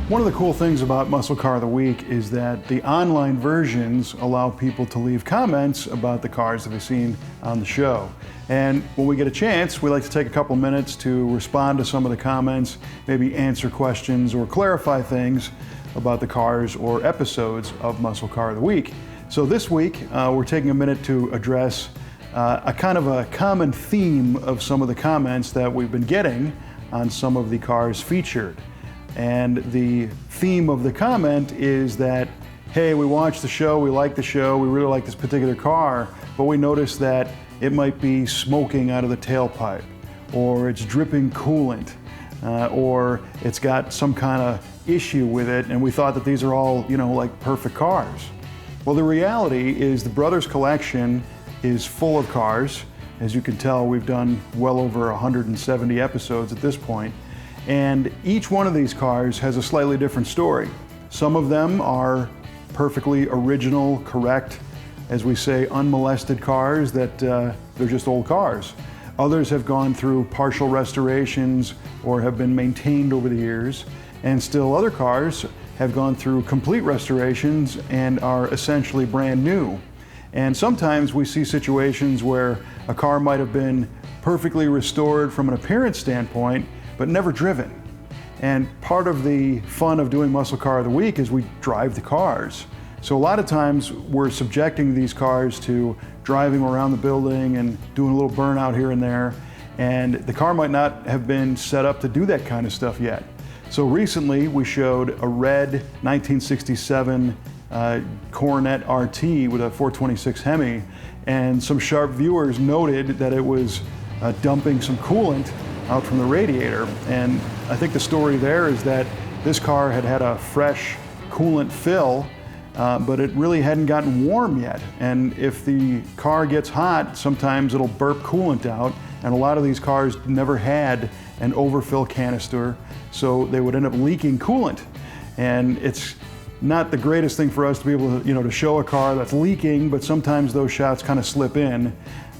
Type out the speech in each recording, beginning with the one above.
One of the cool things about Muscle Car of the Week is that the online versions allow people to leave comments about the cars that they've seen on the show. And when we get a chance, we like to take a couple minutes to respond to some of the comments, maybe answer questions or clarify things about the cars or episodes of Muscle Car of the Week. So this week, we're taking a minute to address a kind of a common theme of some of the comments that we've been getting on some of the cars featured. And the theme of the comment is that, hey, we watched the show, we like the show, we really like this particular car, but we noticed that it might be smoking out of the tailpipe, or it's dripping coolant, or it's got some kind of issue with it, and we thought that these are all, like perfect cars. Well, the reality is the Brothers Collection is full of cars. As you can tell, we've done well over 170 episodes at this point. And each one of these cars has a slightly different story. Some of them are perfectly original, correct, as we say, unmolested cars that they're just old cars. Others have gone through partial restorations or have been maintained over the years. And still other cars have gone through complete restorations and are essentially brand new. And sometimes we see situations where a car might have been perfectly restored from an appearance standpoint, but never driven. And part of the fun of doing Muscle Car of the Week is we drive the cars. So a lot of times we're subjecting these cars to driving around the building and doing a little burnout here and there, and the car might not have been set up to do that kind of stuff yet. So recently we showed a red 1967 Coronet RT with a 426 Hemi, and some sharp viewers noted that it was dumping some coolant out from the radiator. And I think the story there is that this car had had a fresh coolant fill, but it really hadn't gotten warm yet. And if the car gets hot, sometimes it'll burp coolant out, and a lot of these cars never had an overfill canister, so they would end up leaking coolant. And it's not the greatest thing for us to be able to, to show a car that's leaking, but sometimes those shots kind of slip in.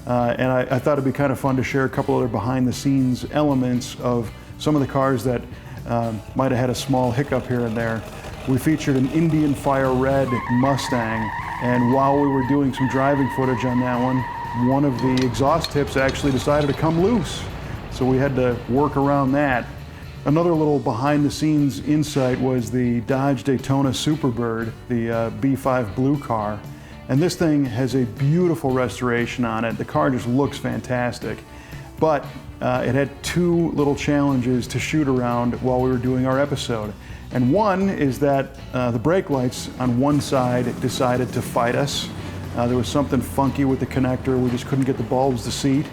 And I thought it'd be kind of fun to share a couple other behind the scenes elements of some of the cars that might have had a small hiccup here and there. We featured an Indian Fire Red Mustang, and while we were doing some driving footage on that one of the exhaust tips actually decided to come loose. So we had to work around that. Another little behind the scenes insight was the Dodge Daytona Superbird, the B5 blue car. And this thing has a beautiful restoration on it. The car just looks fantastic. But it had two little challenges to shoot around while we were doing our episode. And one is that the brake lights on one side decided to fight us. There was something funky with the connector. We just couldn't get the bulbs to seat.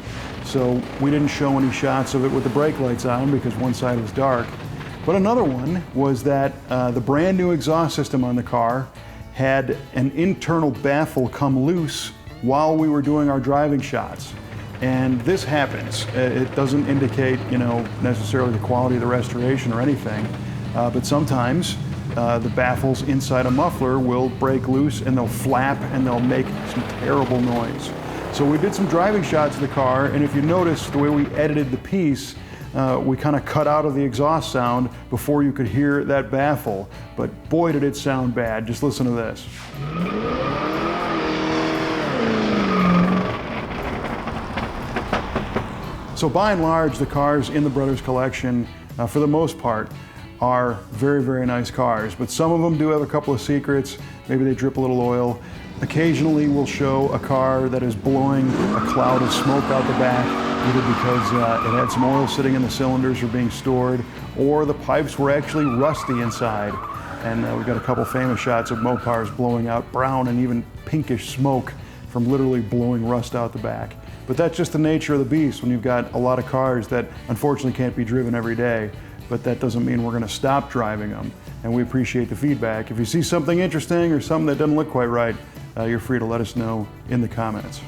So we didn't show any shots of it with the brake lights on because one side was dark. But another one was that the brand new exhaust system on the car had an internal baffle come loose while we were doing our driving shots. And this happens. It doesn't indicate, necessarily the quality of the restoration or anything, but sometimes the baffles inside a muffler will break loose and they'll flap and they'll make some terrible noise. So we did some driving shots of the car, and if you notice the way we edited the piece, we kind of cut out of the exhaust sound before you could hear that baffle. But boy, did it sound bad. Just listen to this. So by and large, the cars in the Brothers Collection, for the most part, are very, very nice cars. But some of them do have a couple of secrets. Maybe they drip a little oil. Occasionally we'll show a car that is blowing a cloud of smoke out the back, either because it had some oil sitting in the cylinders or being stored, or the pipes were actually rusty inside. And we've got a couple famous shots of Mopars blowing out brown and even pinkish smoke from literally blowing rust out the back. But that's just the nature of the beast when you've got a lot of cars that unfortunately can't be driven every day. But that doesn't mean we're going to stop driving them. And we appreciate the feedback. If you see something interesting or something that doesn't look quite right, you're free to let us know in the comments.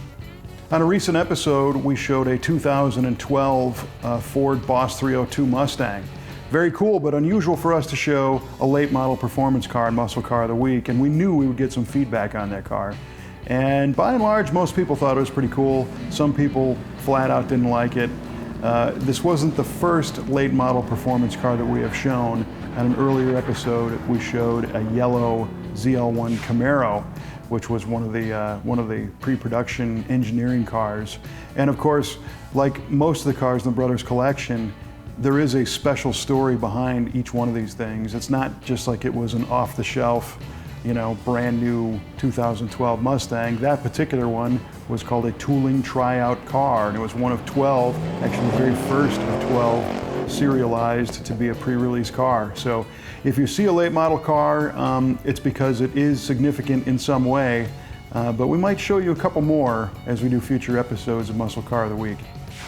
On a recent episode, we showed a 2012 Ford Boss 302 Mustang. Very cool, but unusual for us to show a late model performance car in Muscle Car of the Week, and we knew we would get some feedback on that car. And by and large, most people thought it was pretty cool. Some people flat out didn't like it. This wasn't the first late model performance car that we have shown. On an earlier episode, we showed a yellow ZL1 Camaro, which was one of the pre-production engineering cars. And of course, like most of the cars in the Brothers collection, there is a special story behind each one of these things. It's not just like it was an off-the-shelf, brand new 2012 Mustang. That particular one was called a tooling tryout car, and it was one of 12, actually the very first of 12 serialized to be a pre-release car. So if you see a late model car, it's because it is significant in some way, but we might show you a couple more as we do future episodes of Muscle Car of the Week.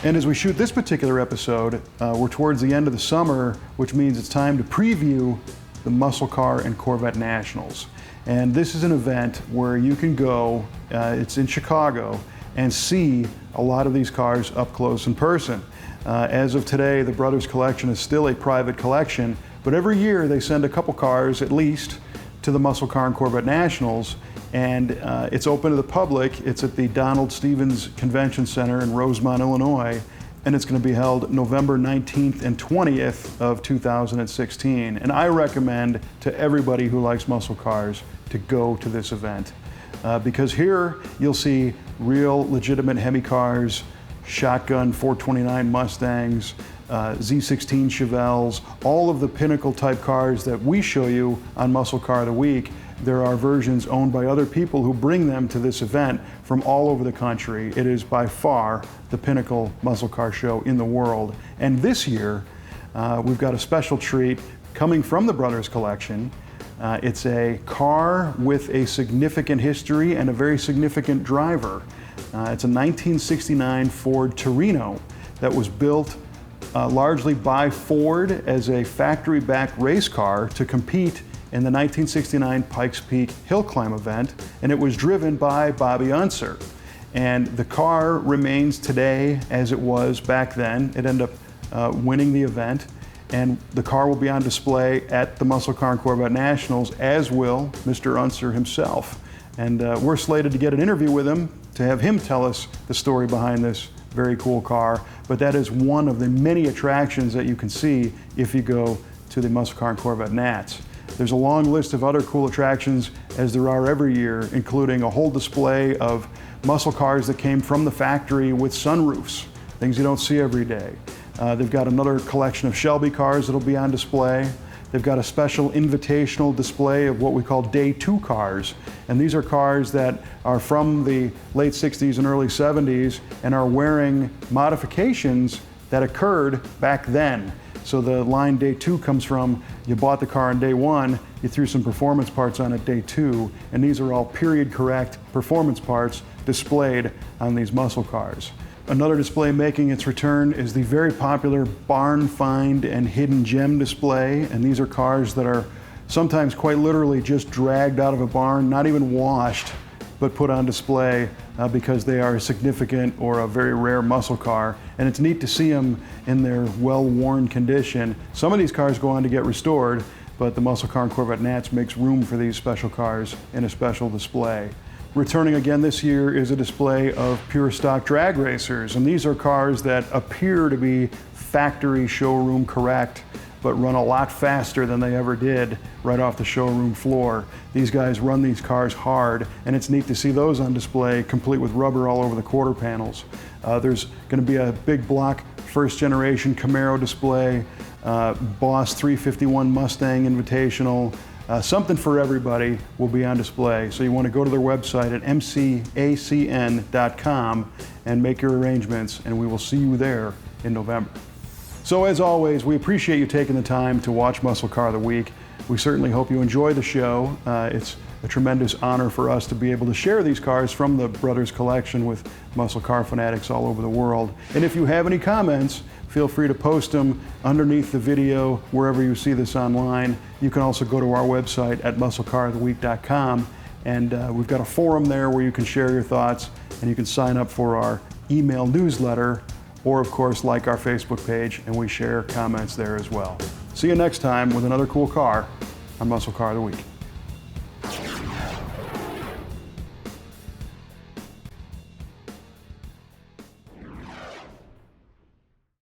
And as we shoot this particular episode, we're towards the end of the summer, which means it's time to preview the Muscle Car and Corvette Nationals. And this is an event where you can go, it's in Chicago, and see a lot of these cars up close in person. As of today, the Brothers collection is still a private collection, but every year they send a couple cars at least to the Muscle Car and Corvette Nationals, and it's open to the public. It's at the Donald Stevens Convention Center in Rosemont, Illinois, and it's going to be held November 19th and 20th of 2016. And I recommend to everybody who likes muscle cars to go to this event, because here you'll see real legitimate Hemi cars, shotgun 429 Mustangs, Z16 Chevelles, all of the pinnacle type cars that we show you on Muscle Car of the Week. There are versions owned by other people who bring them to this event from all over the country. It is by far the pinnacle muscle car show in the world. And this year, we've got a special treat coming from the Brothers collection. It's a car with a significant history and a very significant driver. It's a 1969 Ford Torino that was built largely by Ford as a factory-backed race car to compete in the 1969 Pikes Peak Hill Climb event, and it was driven by Bobby Unser. And the car remains today as it was back then. It ended up winning the event, and the car will be on display at the Muscle Car and Corvette Nationals, as will Mr. Unser himself. And we're slated to get an interview with him to have him tell us the story behind this very cool car. But that is one of the many attractions that you can see if you go to the Muscle Car and Corvette Nats. There's a long list of other cool attractions, as there are every year, including a whole display of muscle cars that came from the factory with sunroofs, things you don't see every day. They've got another collection of Shelby cars that'll be on display. They've got a special invitational display of what we call Day 2 cars. And these are cars that are from the late 60s and early 70s and are wearing modifications that occurred back then. So the line Day 2 comes from, you bought the car on Day 1, you threw some performance parts on it Day 2, and these are all period correct performance parts displayed on these muscle cars. Another display making its return is the very popular Barn Find and Hidden Gem display, and these are cars that are sometimes quite literally just dragged out of a barn, not even washed, but put on display because they are a significant or a very rare muscle car. And it's neat to see them in their well-worn condition. Some of these cars go on to get restored, but the Muscle Car and Corvette Nats makes room for these special cars in a special display. Returning again this year is a display of pure stock drag racers, and these are cars that appear to be factory showroom correct, but run a lot faster than they ever did right off the showroom floor. These guys run these cars hard, and it's neat to see those on display, complete with rubber all over the quarter panels. There's going to be a big block first generation Camaro display, Boss 351 Mustang Invitational. Something for everybody will be on display. So you want to go to their website at MCACN.com and make your arrangements, and we will see you there in November. So as always, we appreciate you taking the time to watch Muscle Car of the Week. We certainly hope you enjoy the show. It's a tremendous honor for us to be able to share these cars from the Brothers collection with muscle car fanatics all over the world. And if you have any comments, feel free to post them underneath the video wherever you see this online. You can also go to our website at musclecaroftheweek.com, and we've got a forum there where you can share your thoughts, and you can sign up for our email newsletter, or of course like our Facebook page, and we share comments there as well. See you next time with another cool car on Muscle Car of the Week.